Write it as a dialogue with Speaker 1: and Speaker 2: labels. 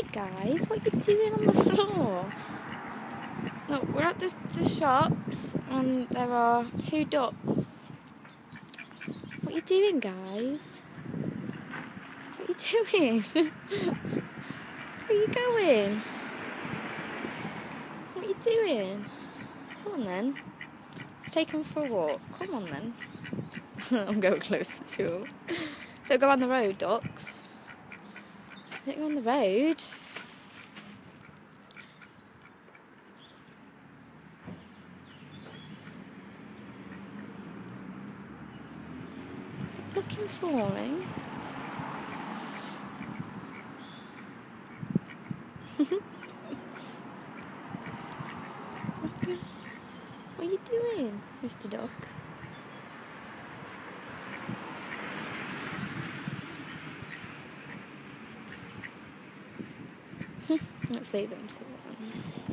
Speaker 1: Hi guys, what are you doing on the floor? Look, we're at the shops and there are 2 ducks. What are you doing, guys? What are you doing? Where are you going? What are you doing? Come on then. Let's take them for a walk. Come on then. I'm going closer to them. Don't go on the road, ducks. Don't go on the road. Looking for me. What are you doing, Mr. Duck? Let's leave him to it.